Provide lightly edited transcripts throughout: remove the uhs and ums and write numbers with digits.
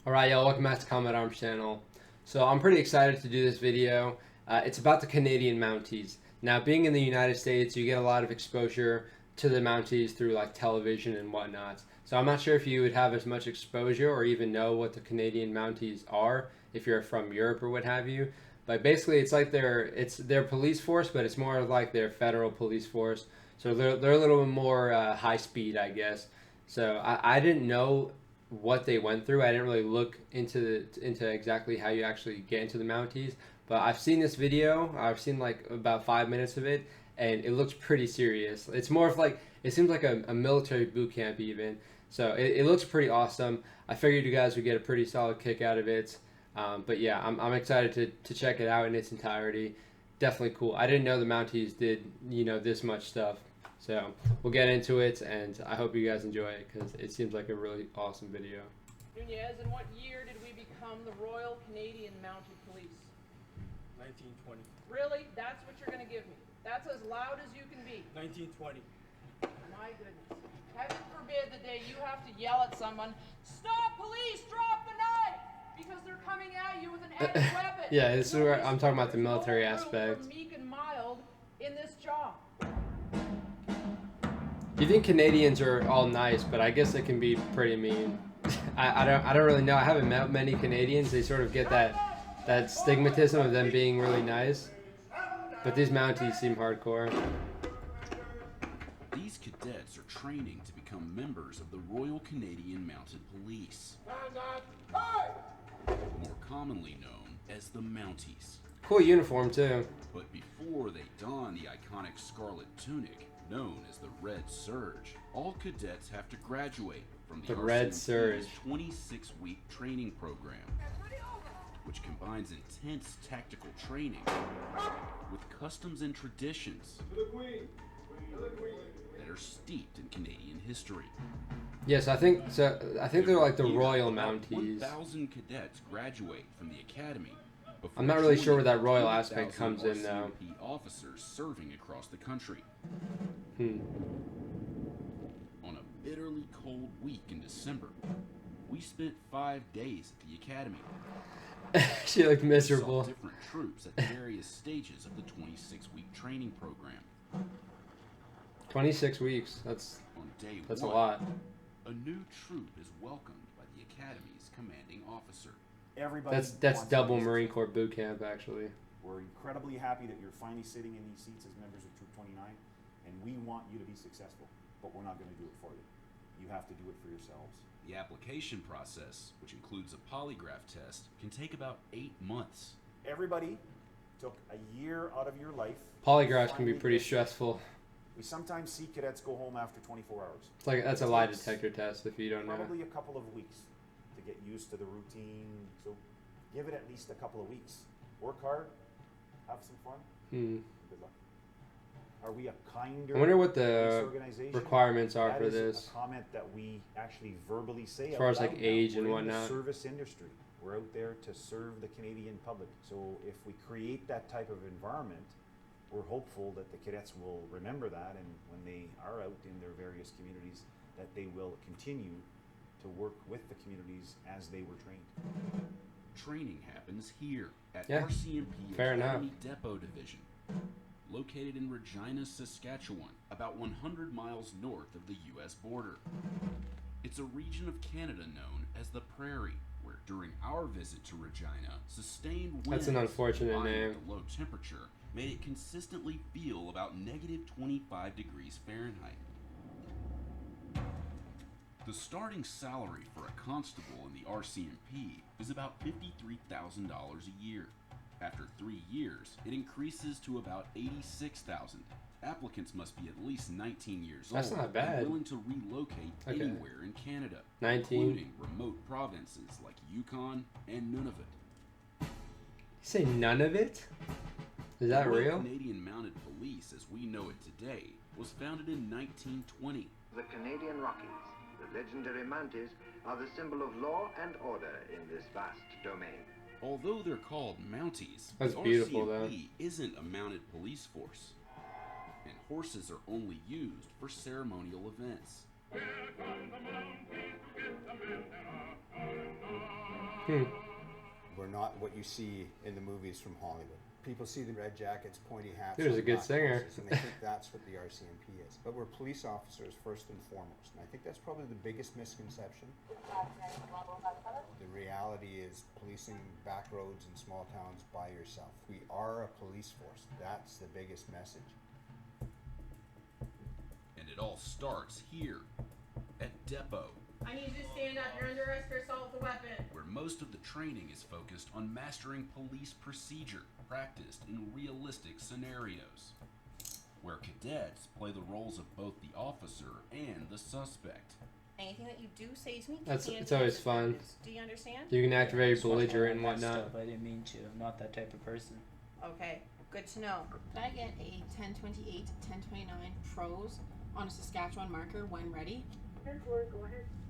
Alright, y'all, welcome back to Combat Arms channel. So I'm pretty excited to do this video. It's about the Canadian Mounties. Now, being in the United States, you get a lot of exposure to the Mounties through like television and whatnot. So I'm not sure if you would have as much exposure or even know what the Canadian Mounties are if you're from Europe or what have you. But basically, it's like their police force, but it's more like their federal police force. So they're a little bit more high speed, I guess. So I didn't know what they went through. I didn't really look into exactly how you actually get into the Mounties, but I've seen this video. I've seen like about 5 minutes of it, and it looks pretty serious. It's more of like, it seems like a military boot camp even. So it looks pretty awesome. I figured you guys would get a pretty solid kick out of it. But yeah, I'm excited to check it out in its entirety. Definitely cool. I didn't know the Mounties did, this much stuff. So we'll get into it, and I hope you guys enjoy it because it seems like a really awesome video. Nunez, in what year did we become the Royal Canadian Mounted Police? 1920. Really? That's what you're going to give me? That's as loud as you can be. 1920. My goodness. Heaven forbid the day you have to yell at someone, "Stop, police, drop the knife!" Because they're coming at you with an added weapon. Yeah, this is where I'm talking about the military aspect. Meek and mild in this job. You think Canadians are all nice, but I guess they can be pretty mean. I don't really know. I haven't met many Canadians. They sort of get that stigmatism of them being really nice. But these Mounties seem hardcore. These cadets are training to become members of the Royal Canadian Mounted Police, more commonly known as the Mounties. Cool uniform too. But before they don the iconic scarlet tunic, known as the Red Surge, all cadets have to graduate from the Red Surge 26-week training program, which combines intense tactical training with customs and traditions that are steeped in Canadian history. Yes, I think so. I think they're like the Royal Mounties. 1,000 cadets graduate from the academy. I'm not really sure where that royal aspect comes in though. Officers serving across the country. On a bitterly cold week in December, we spent 5 days at the academy. She looked miserable. We saw different troops at the various stages of the 26-week training program. 26 weeks. That's a a lot. A new troop is welcomed by the academy's commanding officer. That's double Marine Corps boot camp actually. We're incredibly happy that you're finally sitting in these seats as members of Troop 29, and we want you to be successful, but we're not going to do it for you. You have to do it for yourselves. The application process, which includes a polygraph test, can take about 8 months. Everybody took a year out of your life. Polygraphs can be pretty stressful. We sometimes see cadets go home after 24 hours. It's like that's a lie detector test if you don't know. Probably a couple of weeks to get used to the routine. So give it at least a couple of weeks. Work hard, have some fun. Good luck. Are we a kinder? I wonder what the requirements are for this. That is a comment that we actually verbally say. As far as like age and whatnot. whatnot. The service industry. We're out there to serve the Canadian public. So if we create that type of environment, we're hopeful that the cadets will remember that, and when they are out in their various communities, that they will continue to work with the communities as they were trained. Training happens here at Yeah, RCMP fair Academy enough. Depot Division, located in Regina, Saskatchewan, about 100 miles north of the U.S. border. It's a region of Canada known as the Prairie, where during our visit to Regina, sustained winds That's an unfortunate combined name. with the low temperature made it consistently feel about negative 25 degrees Fahrenheit. The starting salary for a constable in the RCMP is about $53,000 a year. After 3 years, it increases to about $86,000. Applicants must be at least 19 years That's old not bad. and willing to relocate anywhere in Canada, 19. including remote provinces like Yukon and Nunavut. You say none of it? Is that The Royal real? Canadian Mounted Police, as we know it today, was founded in 1920. The Canadian Rockies, the legendary Mounties, are the symbol of law and order in this vast domain. Although they're called Mounties, That's the beautiful, though. RCMP isn't a mounted police force, and horses are only used for ceremonial events. Here come the Mounties to get the men that are We're not what you see in the movies from Hollywood. People see the red jackets, pointy hats. He was a and good black singer. dresses, and they think that's what the RCMP is. But we're police officers first and foremost. And I think that's probably the biggest misconception. The reality is policing back roads in small towns by yourself. We are a police force. That's the biggest message. And it all starts here, at Depot, I need you to stand up. You're under arrest for assault with a weapon. where most of the training is focused on mastering police procedure, practiced in realistic scenarios, where cadets play the roles of both the officer and the suspect. Anything that you do say to me, It's always fun. Do you understand? You can act very belligerent and That whatnot. stuff, I didn't mean to. I'm not that type of person. Okay, good to know. Could I get a 1028, 1029 pros on a Saskatchewan marker when ready?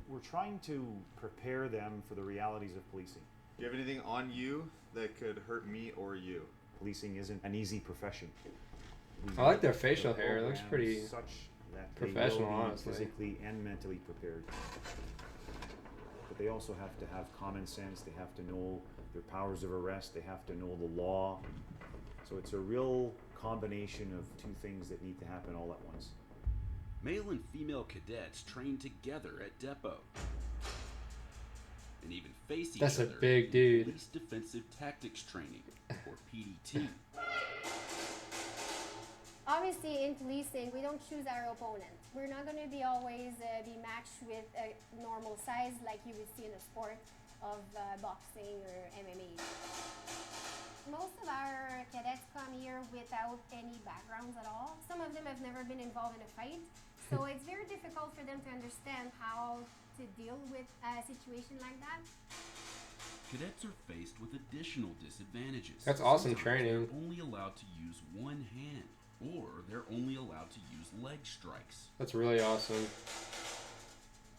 We're trying to prepare them for the realities of policing. Do you have anything on you that could hurt me or you? Policing isn't an easy profession. I like their make facial the hair. It looks program pretty such that professional, they will be honestly. physically and mentally prepared. But they also have to have common sense. They have to know their powers of arrest. They have to know the law. So it's a real combination of two things that need to happen all at once. Male and female cadets train together at Depot, and even face each That's a other big in dude. Police Defensive Tactics Training, or PDT. Obviously, in policing, we don't choose our opponent. We're not going to be always be matched with a normal size like you would see in a sport of boxing or MMA. Most of our cadets come here without any backgrounds at all. Some of them have never been involved in a fight, so it's very difficult for them to understand how to deal with a situation like that. Cadets are faced with additional disadvantages. That's awesome Sometimes training. They're only allowed to use one hand, or they're only allowed to use leg strikes. That's really awesome.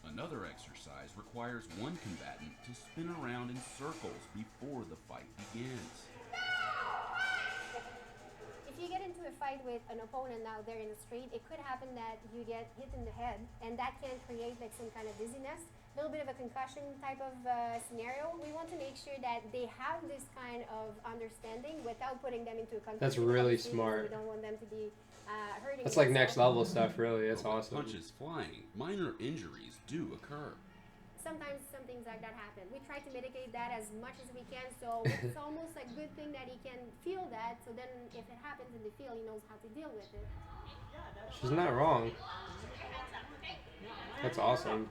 Another exercise requires one combatant to spin around in circles before the fight begins. If you get into a fight with an opponent out there in the street, it could happen that you get hit in the head, and that can create like some kind of dizziness, a little bit of a concussion type of scenario. We want to make sure that they have this kind of understanding without putting them into a concussion. That's really Obviously, smart. We don't want them to be hurting. That's like next themselves. level stuff, really. That's But with awesome. punches flying, minor injuries do occur. Sometimes some things like that happen. We try to mitigate that as much as we can, so it's almost a good thing that he can feel that, so then if it happens in the field, he knows how to deal with it. She's not wrong. That's awesome.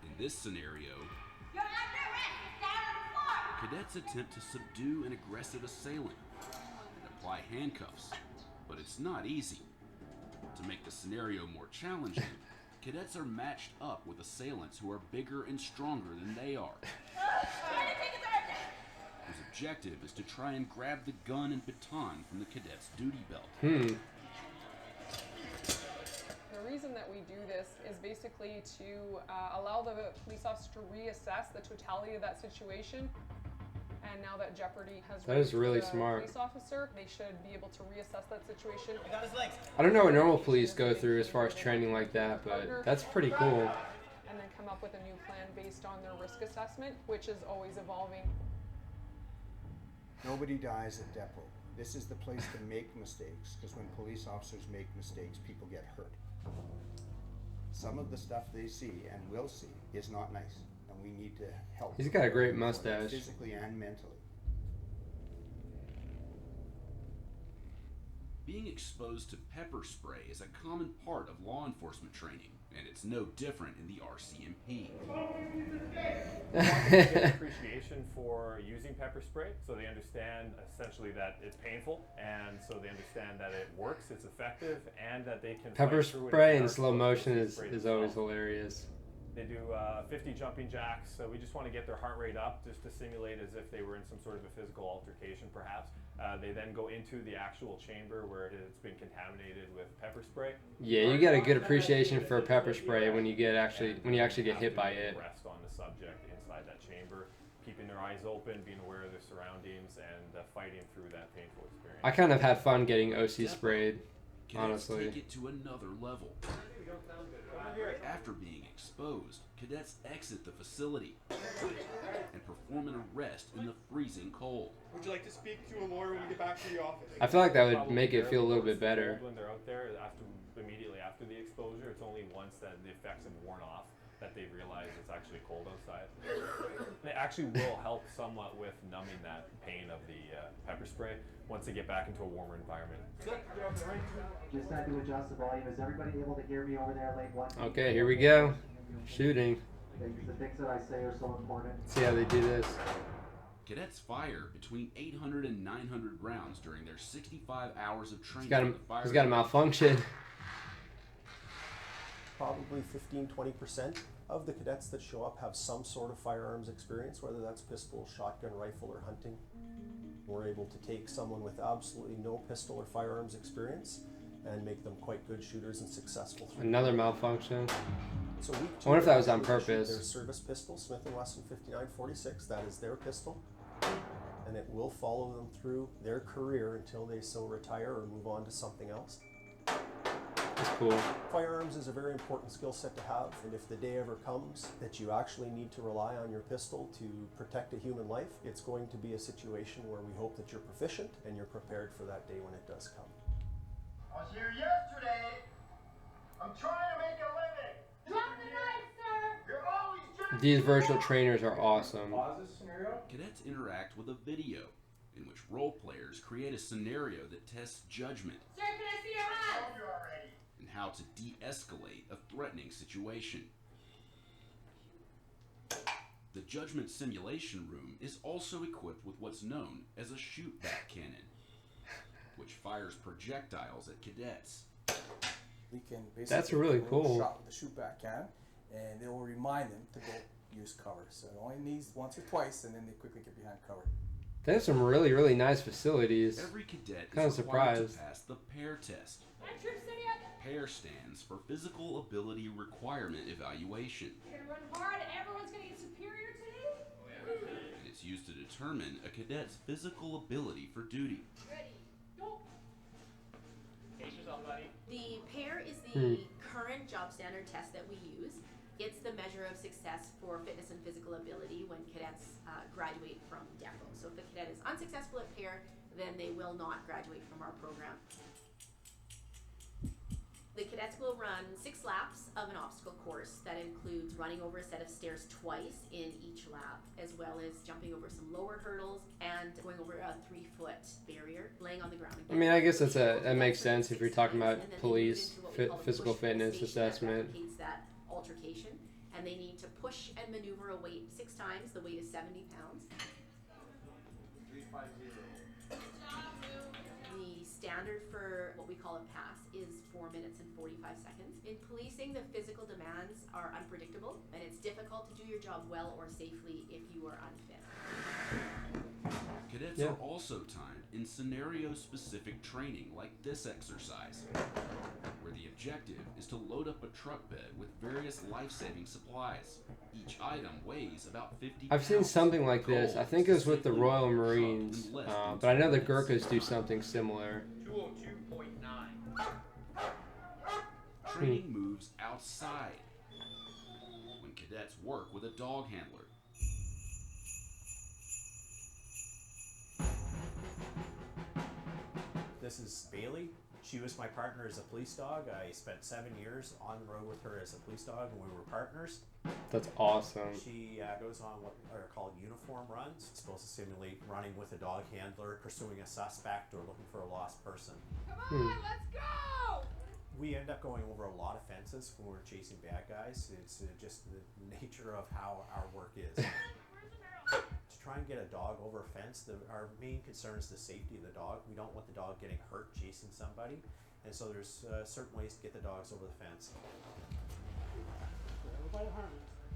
In this scenario, cadets attempt to subdue an aggressive assailant and apply handcuffs, but it's not easy. To make the scenario more challenging, cadets are matched up with assailants who are bigger and stronger than they are. Whose objective is to try and grab the gun and baton from the cadet's duty belt. The reason that we do this is basically to allow the police officer to reassess the totality of that situation. And now that jeopardy has That is reached really the smart. police officer, they should be able to reassess that situation. I don't know what normal police go through as far as training like that, but that's pretty cool. And then come up with a new plan based on their risk assessment, which is always evolving. Nobody dies at Depot. This is the place to make mistakes, because when police officers make mistakes, people get hurt. Some of the stuff they see and will see is not nice, and we need to help. He's got a great them, mustache. physically and mentally. Being exposed to pepper spray is a common part of law enforcement training, and it's no different in the RCMP. Get appreciation for using pepper spray, so they understand essentially that it's painful, and so they understand that it works, it's effective, and that they can Pepper fight through it spray if in they are slow exposed to motion the is spray always themselves. hilarious. They do 50 jumping jacks, so we just want to get their heart rate up just to simulate as if they were in some sort of a physical altercation perhaps. They then go into the actual chamber where it's been contaminated with pepper spray. Yeah, you get a good appreciation for pepper spray when you actually get hit by it. Rest on the subject inside that chamber, keeping their eyes open, being aware of their surroundings, and fighting through that painful experience. I kind of had fun getting OC sprayed, Cadets honestly. take it to another level. After being exposed, cadets exit the facility and perform an arrest in the freezing cold. Would you like to speak to a lawyer when we get back to the office? I feel like that would Probably make it feel a little bit barely better. cold when they're out there immediately after the exposure. It's only once that the effects have worn off that they realize it's actually cold outside. It actually will help somewhat with numbing that pain of the pepper spray once they get back into a warmer environment. Just had to adjust the volume. Is everybody able to hear me over there, late one? Okay, here we go. Shooting. Because the things that I say are so important. See how they do this. Cadets fire between 800 and 900 rounds during their 65 hours of training. He's got a malfunction. Probably 15-20% of the cadets that show up have some sort of firearms experience, whether that's pistol, shotgun, rifle, or hunting. We're able to take someone with absolutely no pistol or firearms experience and make them quite good shooters and successful. Another malfunction. So week 2, I wonder if that was on they shoot purpose. Their service pistol, Smith & Wesson 5946, that is their pistol, and it will follow them through their career until they so retire or move on to something else. That's cool. Firearms is a very important skill set to have, and if the day ever comes that you actually need to rely on your pistol to protect a human life, it's going to be a situation where we hope that you're proficient and you're prepared for that day when it does come. I was here yesterday. I'm trying to make a living. Drop the knife, sir. You're always trying. These virtual trainers are awesome. Cadets interact with a video in which role players create a scenario that tests judgment. Sir, can I see your hands? You already. And how to de-escalate a threatening situation. The judgment simulation room is also equipped with what's known as a shoot-back cannon, which fires projectiles at cadets. We can basically That's really cool. shot with the shoot-back cannon, and it will remind them to go use cover. So it only needs once or twice, and then they quickly get behind cover. They have some really, really nice facilities. Every cadet Kind of is required surprised. to pass the PAIR test. Troops, steady up. PAIR stands for Physical Ability Requirement Evaluation, You're gonna run hard and everyone's gonna get superior today? and it's used to determine a cadet's physical ability for duty. Ready, go. Pace yourself, buddy. The PAIR is the current job standard test that we use. It's the measure of success for fitness and physical ability when cadets graduate from DEFO. So if a cadet is unsuccessful at PAIR, then they will not graduate from our program. The cadets will run 6 laps of an obstacle course that includes running over a set of stairs twice in each lap, as well as jumping over some lower hurdles and going over a 3-foot barrier, laying on the ground. I mean, I guess that makes sense if you're talking about police physical fitness assessment. That that altercation, and they need to push and maneuver a weight 6 times. The weight is 70 pounds. 350. The standard for what we call a pass is 4 minutes and 45 seconds. In policing, the physical demands are unpredictable, and it's difficult to do your job well or safely if you are unfit. Cadets are also timed in scenario-specific training like this exercise, where the objective is to load up a truck bed with various life-saving supplies. Each item weighs about 50 I've seen pounds. something like this. I think it was with the Safely Royal load the truck Marines, in less than but I 2 know the minutes. Gurkhas do something similar. 202.9. Training moves outside when cadets work with a dog handler. This is Bailey. She was my partner as a police dog. I spent 7 years on the road with her as a police dog, and we were partners. That's awesome. She goes on what are called uniform runs. It's supposed to simulate running with a dog handler, pursuing a suspect, or looking for a lost person. Come on, let's go! We end up going over a lot of fences when we're chasing bad guys. It's just the nature of how our work is. To try and get a dog over a fence, our main concern is the safety of the dog. We don't want the dog getting hurt chasing somebody, and so there's certain ways to get the dogs over the fence.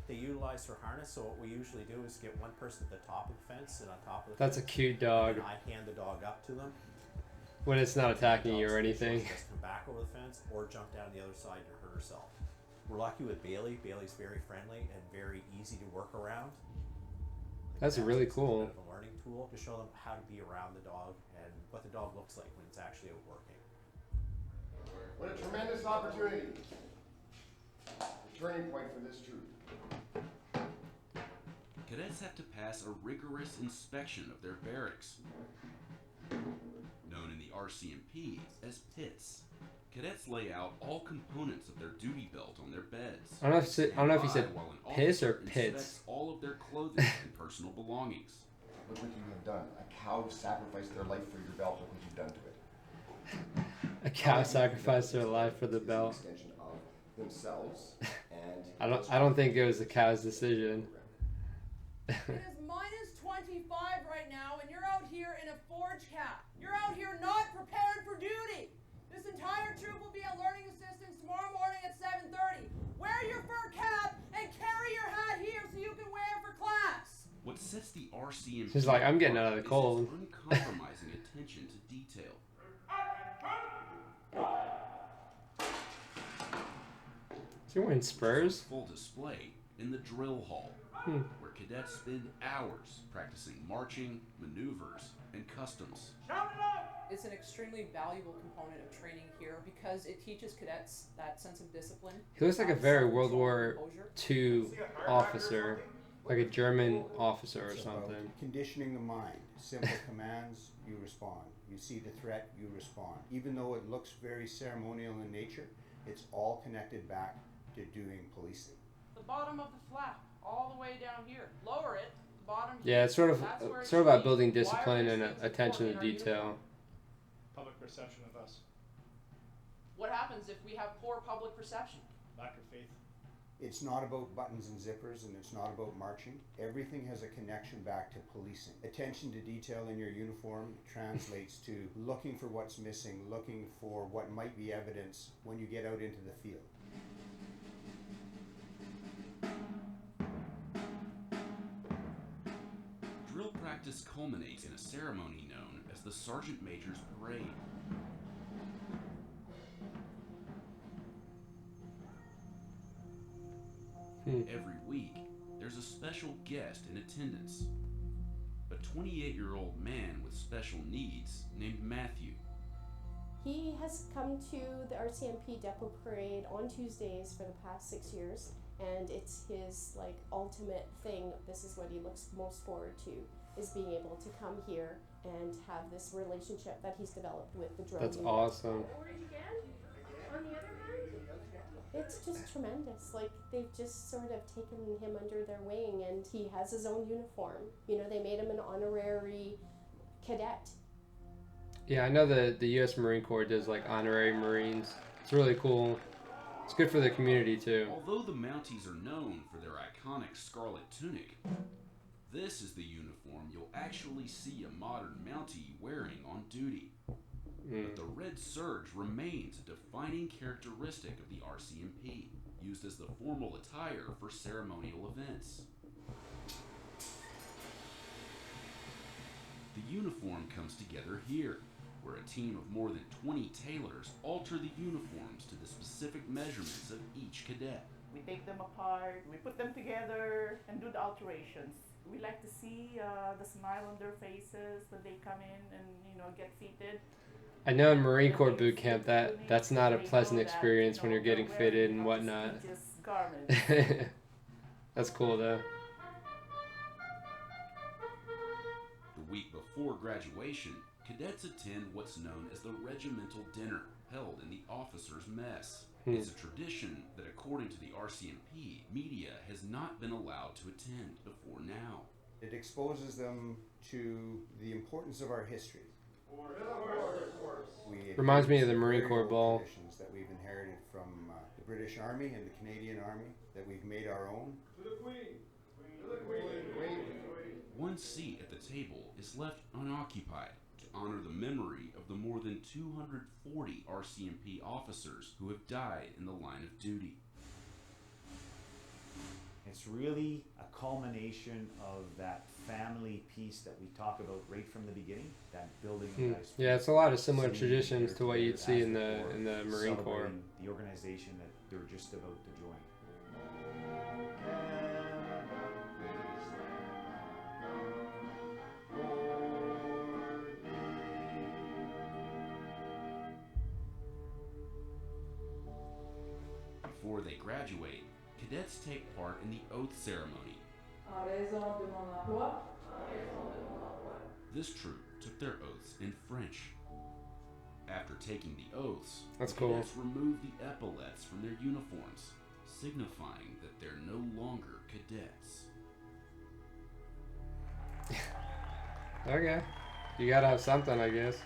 They utilize their harness, so what we usually do is get one person at the top of the fence and on top of the That's a fence. cute dog. And I hand the dog up to them. When it's not attacking you or anything. Just come back over the fence or jump down the other side and hurt herself. We're lucky with Bailey. Bailey's very friendly and very easy to work around. That's really It's cool. a bit of a learning tool to show them how to be around the dog and what the dog looks like when it's actually out working. What a tremendous opportunity. The turning point for this troop. Cadets cadets have to pass a rigorous inspection of their barracks, known in the RCMP as pits. Cadets lay out all components of their duty belt on their beds. I don't know if he said piss or pits. Inspects all of their clothing and personal belongings. Look what you have done. A cow sacrificed their life for your belt. Look what you've done to it. A cow sacrificed their life for the belt. Extension of themselves and I don't think it was the cow's decision. It is minus 25 right now, and you're out here in a forge cap. You're out here not prepared for duty. This entire troop will be at learning assistance tomorrow morning at 7:30. Wear your fur cap and carry your hat here so you can wear it for class. What sets the RCMP She's like, I'm getting out of the cold. is its uncompromising attention to detail. Is he wearing spurs? Full display in the drill hall, where cadets spend hours practicing marching, maneuvers, and customs. It's an extremely valuable component of training here because it teaches cadets that sense of discipline. He looks like a very World War II officer, like a German officer or It's about something. conditioning the mind. Simple commands, you respond. You see the threat, you respond. Even though it looks very ceremonial in nature, it's all connected back to doing policing. The bottom of the flap, all the way down here. Lower it, the bottom. Yeah, it's sort of That's where it sort of about should be. building Why are discipline these and things attention to important in our detail. uniform? Public perception of us. What happens if we have poor public perception? Lack of faith. It's not about buttons and zippers, and it's not about marching. Everything has a connection back to policing. Attention to detail in your uniform translates to looking for what's missing, looking for what might be evidence when you get out into the field. Drill practice culminates in a ceremony known as the Sergeant Major's Parade. Every week, there's a special guest in attendance. A 28-year-old man with special needs named Matthew. He has come to the RCMP Depot Parade on Tuesdays for the past 6 years, and it's his ultimate thing. This is what he looks most forward to, is being able to come here and have this relationship that he's developed with the drill That's unit. awesome. On the other hand, it's just tremendous. They've just sort of taken him under their wing, and he has his own uniform. You know, they made him an honorary cadet. Yeah, I know the U.S. Marine Corps does honorary Marines. It's really cool. It's good for the community too. Although the Mounties are known for their iconic scarlet tunic, this is the uniform you'll actually see a modern Mountie wearing on duty. But the red serge remains a defining characteristic of the RCMP, used as the formal attire for ceremonial events. The uniform comes together here, where a team of more than 20 tailors alter the uniforms to the specific measurements of each cadet. We take them apart, we put them together, and do the alterations. We like to see the smile on their faces when they come in and get fitted. I know in Marine Corps boot camp that's not a pleasant experience when you're getting fitted and whatnot. That's cool though. The week before graduation, cadets attend what's known as the Regimental Dinner, held in the officers' mess. It's a tradition that, according to the RCMP, media has not been allowed to attend before now. It exposes them to the importance of our history. Reminds me of the Marine Corps Ball. Traditions that we've inherited from the British Army and the Canadian Army that we've made our own. To the Queen! To the Queen! One seat at the table is left unoccupied to honor the memory of the more than 240 RCMP officers who have died in the line of duty. It's really a culmination of that family piece that we talk about right from the beginning, that building a nice Yeah, it's a lot of similar family traditions here to what together you'd see as in the the Corps, Marine Corps. celebrating the organization that they're just about to join. Before they graduate, cadets take part in the oath ceremony, This troop took their oaths in French. After taking the oaths, That's the cool. cadets removed the epaulets from their uniforms, signifying that they're no longer cadets. Okay. You gotta have something, I guess.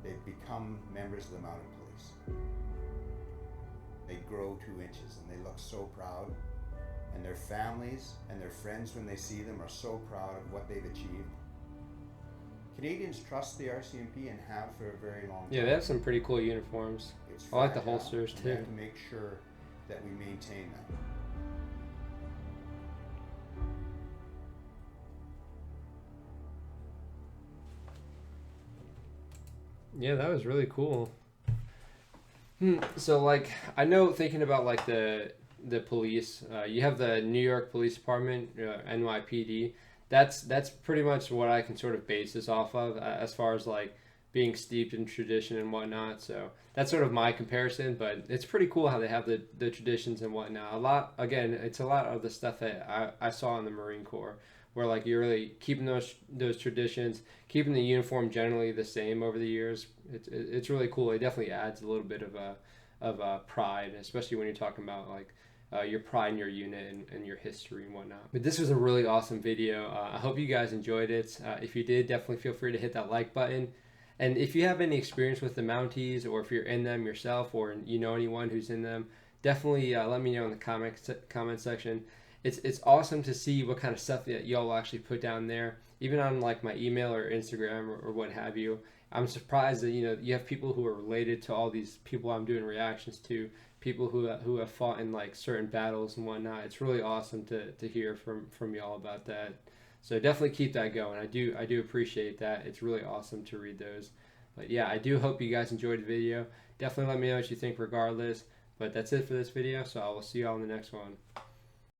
They've become members of the Mounted Police. They grow 2 inches and they look so proud. And their families and their friends, when they see them, are so proud of what they've achieved. Canadians trust the RCMP and have for a very long time. Yeah, they have some pretty cool uniforms. It's I like the fragile, holsters and too. We have to make sure that we maintain that. Yeah, that was really cool. So, like, I know thinking about, like, the police, you have the New York Police Department, NYPD. That's pretty much what I can sort of base this off of, as far as, like, being steeped in tradition and whatnot. So that's sort of my comparison, but it's pretty cool how they have the traditions and whatnot. It's a lot of the stuff that I saw in the Marine Corps, where, like, you're really keeping those traditions, keeping the uniform generally the same over the years. It's really cool. It definitely adds a little bit of pride, especially when you're talking about, like, your pride in your unit and your history and whatnot. But this was a really awesome video. I hope you guys enjoyed it. If you did, definitely feel free to hit that like button. And if you have any experience with the Mounties, or if you're in them yourself, or you know anyone who's in them, definitely let me know in the comment section. It's awesome to see what kind of stuff that y'all actually put down there, even on, like, my email or Instagram or what have you. I'm surprised that, you know, you have people who are related to all these people I'm doing reactions to, people who have fought in, like, certain battles and whatnot. It's really awesome to hear from y'all about that. So definitely keep that going. I do appreciate that. It's really awesome to read those. But yeah, I do hope you guys enjoyed the video. Definitely let me know what you think regardless. But that's it for this video, so I will see you all in the next one.